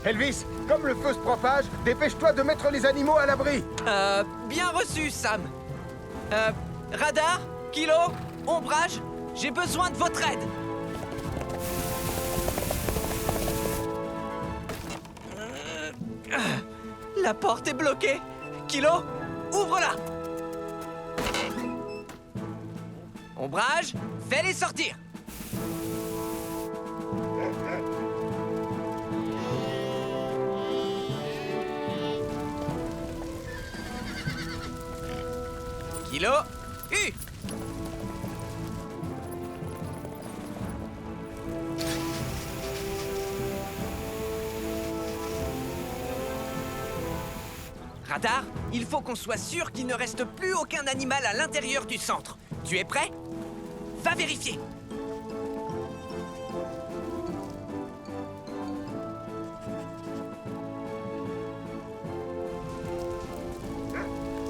[SPEAKER 3] Elvis, comme le feu se propage, dépêche-toi de mettre les animaux à l'abri.
[SPEAKER 15] Bien reçu, Sam. Radar, Kilo, ombrage, j'ai besoin de votre aide. La porte est bloquée. Kilo, ouvre-la. Ombrage, fais-les sortir. Kilo, Radar, il faut qu'on soit sûr qu'il ne reste plus aucun animal à l'intérieur du centre. Tu es prêt? Va vérifier.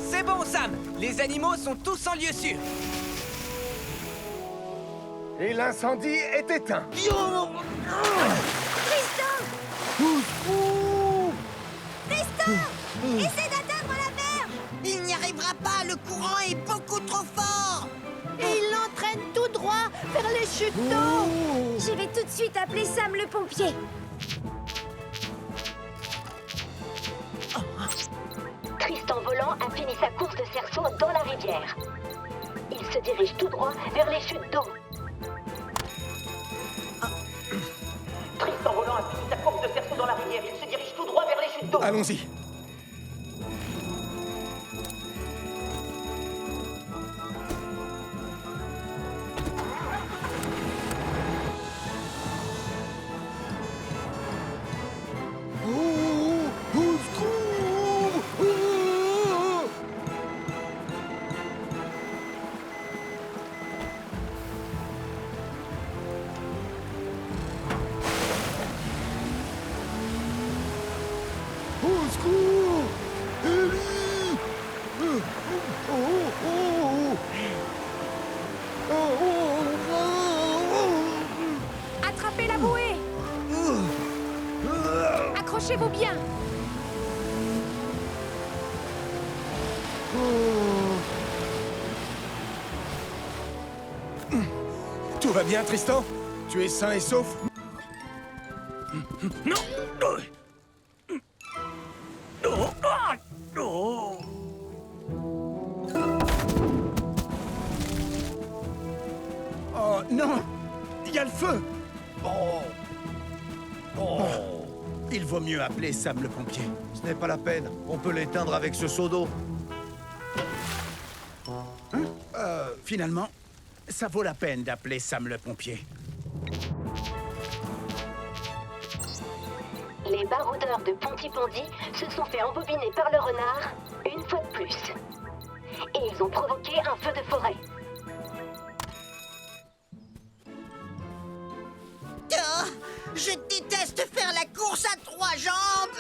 [SPEAKER 15] C'est bon, Sam. Les animaux sont tous en lieu sûr.
[SPEAKER 18] Et l'incendie est éteint.
[SPEAKER 4] Tristan! Tristan! Essaie d'atteindre la mer!
[SPEAKER 14] Il n'y arrivera pas, le courant est beaucoup trop fort.
[SPEAKER 4] Et il l'entraîne tout droit vers les chutes d'eau! Je vais tout de suite appeler Sam le pompier.
[SPEAKER 5] Tristan Volant a fini sa course de cerceau dans la rivière. Il se dirige tout droit vers les chutes d'eau.
[SPEAKER 9] Tristan Volant a fini sa course de cerceau dans la rivière. Il se dirige tout droit vers les chutes d'eau.
[SPEAKER 3] Allons-y.
[SPEAKER 13] Attrapez la bouée! Accrochez-vous bien!
[SPEAKER 3] Tout va bien, Tristan? Tu es sain et sauf?
[SPEAKER 1] Non!
[SPEAKER 3] Oh non! Il y a le feu!
[SPEAKER 19] Il vaut mieux appeler Sam le pompier.
[SPEAKER 16] Ce n'est pas la peine. On peut l'éteindre avec ce seau d'eau.
[SPEAKER 19] Finalement, ça vaut la peine d'appeler Sam le pompier.
[SPEAKER 5] Les baroudeurs de Pontypandy se sont fait embobiner par le renard une fois de plus. Et ils ont provoqué un feu de forêt.
[SPEAKER 14] Oh, je déteste faire la course à 3 jambes.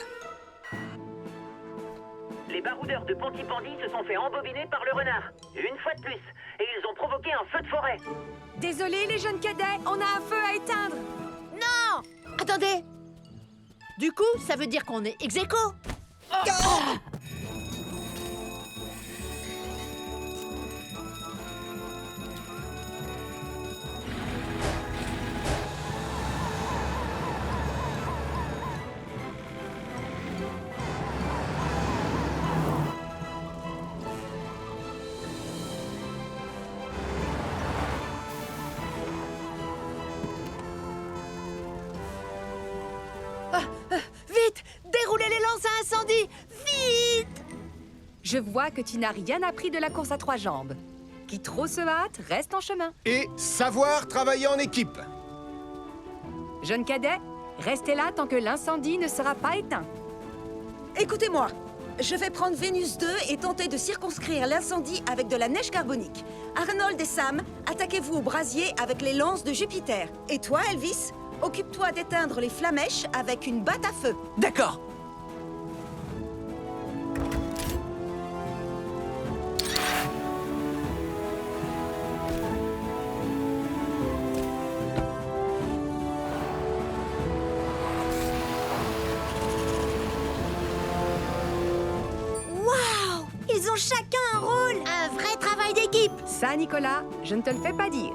[SPEAKER 9] Les baroudeurs de Pontypandy se sont fait embobiner par le renard. Une fois de plus. Et ils ont provoqué un feu de forêt.
[SPEAKER 13] Désolé les jeunes cadets, on a un feu à éteindre.
[SPEAKER 4] Non! Attendez! Du coup, ça veut dire qu'on est ex-aequo. Vite! Déroulez les lances à incendie! Vite!
[SPEAKER 13] Je vois que tu n'as rien appris de la course à 3 jambes. Qui trop se hâte, reste en chemin.
[SPEAKER 3] Et savoir travailler en équipe.
[SPEAKER 13] Jeunes cadets, restez là tant que l'incendie ne sera pas éteint.
[SPEAKER 6] Écoutez-moi, je vais prendre Vénus 2 et tenter de circonscrire l'incendie avec de la neige carbonique. Arnold et Sam, attaquez-vous au brasier avec les lances de Jupiter. Et toi, Elvis, occupe-toi d'éteindre les flamèches avec une batte à feu.
[SPEAKER 15] D'accord.
[SPEAKER 4] Waouh! Ils ont chacun un rôle! Un vrai travail
[SPEAKER 13] Ça, Nicolas, je ne te le fais pas dire.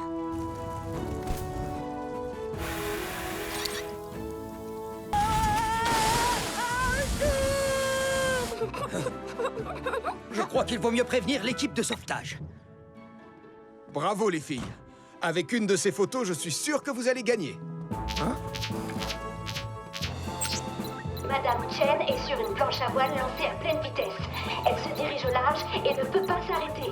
[SPEAKER 12] Je crois qu'il vaut mieux prévenir l'équipe de sauvetage.
[SPEAKER 3] Bravo les filles. Avec une de ces photos, je suis sûr que vous allez gagner. Hein?
[SPEAKER 5] Madame Chen est sur une planche à voile lancée à pleine vitesse. Elle se dirige au large et ne peut pas s'arrêter.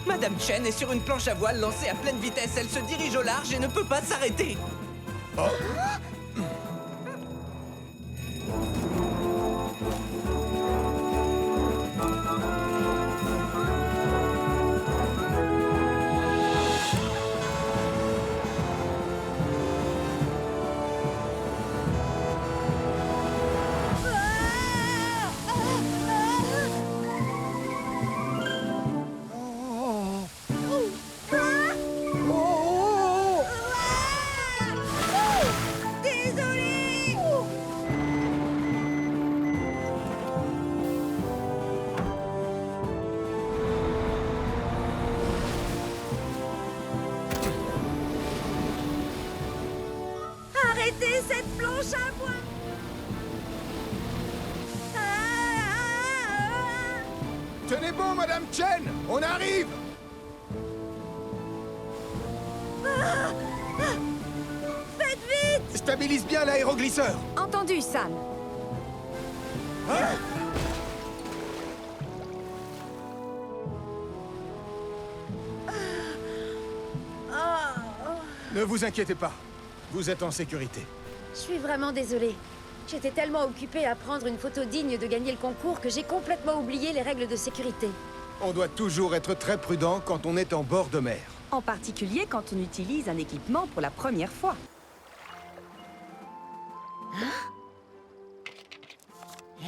[SPEAKER 15] Madame Chen est sur une planche à voile lancée à pleine vitesse. Elle se dirige au large et ne peut pas s'arrêter.
[SPEAKER 3] Oh.
[SPEAKER 6] Arrêtez cette planche à voile!
[SPEAKER 3] Tenez bon, Madame Chen, on arrive!
[SPEAKER 6] Faites vite!
[SPEAKER 3] Stabilise bien l'aéroglisseur.
[SPEAKER 13] Entendu, Sam.
[SPEAKER 3] Ne vous inquiétez pas, vous êtes en sécurité.
[SPEAKER 10] Je suis vraiment désolée. J'étais tellement occupée à prendre une photo digne de gagner le concours que j'ai complètement oublié les règles de sécurité.
[SPEAKER 3] On doit toujours être très prudent quand on est en bord de mer.
[SPEAKER 13] En particulier quand on utilise un équipement pour la première fois.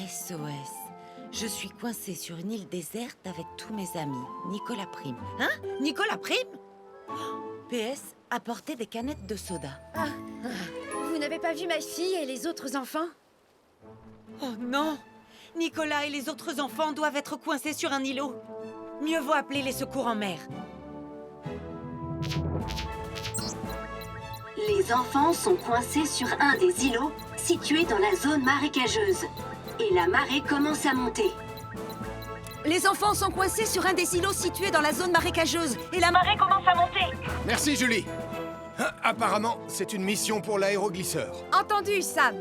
[SPEAKER 20] SOS. Je suis coincée sur une île déserte avec tous mes amis. Nicolas Prime. Hein? Nicolas Prime? PS, apportez des canettes de soda.
[SPEAKER 10] Vous n'avez pas vu ma fille et les autres enfants?
[SPEAKER 20] Oh non! Nicolas et les autres enfants doivent être coincés sur un îlot. Mieux vaut appeler les secours en mer.
[SPEAKER 5] Les enfants sont coincés sur un des îlots situés dans la zone marécageuse. Et la marée commence à monter.
[SPEAKER 6] Les enfants sont coincés sur un des îlots situés dans la zone marécageuse et la marée commence à monter.
[SPEAKER 3] Merci, Julie. Apparemment, c'est une mission pour l'aéroglisseur.
[SPEAKER 13] Entendu, Sam.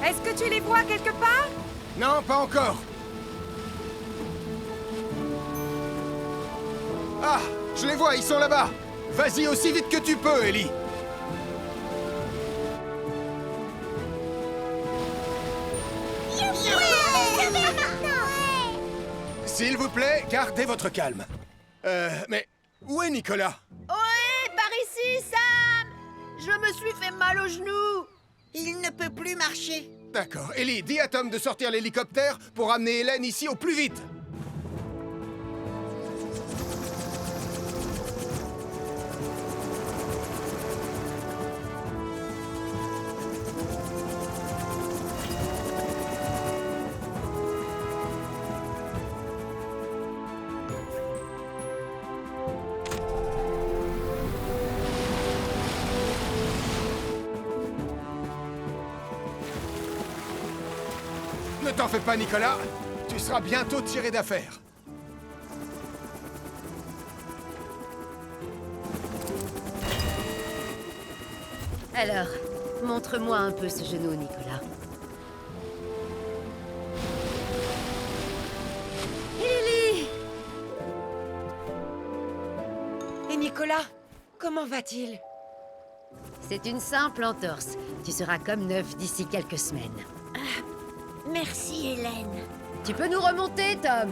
[SPEAKER 13] Est-ce que tu les vois quelque part?
[SPEAKER 3] Non, pas encore. Ah, je les vois, ils sont là-bas. Vas-y aussi vite que tu peux, Ellie. S'il vous plaît, gardez votre calme. Mais où est Nicolas?
[SPEAKER 4] Ohé, par ici, Sam! Je me suis fait mal au genou.
[SPEAKER 14] Il ne peut plus marcher.
[SPEAKER 3] D'accord. Ellie, dis à Tom de sortir l'hélicoptère pour amener Hélène ici au plus vite. Ne t'en fais pas, Nicolas. Tu seras bientôt tiré d'affaire.
[SPEAKER 10] Alors, montre-moi un peu ce genou, Nicolas.
[SPEAKER 20] Lily! Et Nicolas, comment va-t-il?
[SPEAKER 10] C'est une simple entorse. Tu seras comme neuf d'ici quelques semaines.
[SPEAKER 4] Merci, Hélène.
[SPEAKER 10] Tu peux nous remonter, Tom?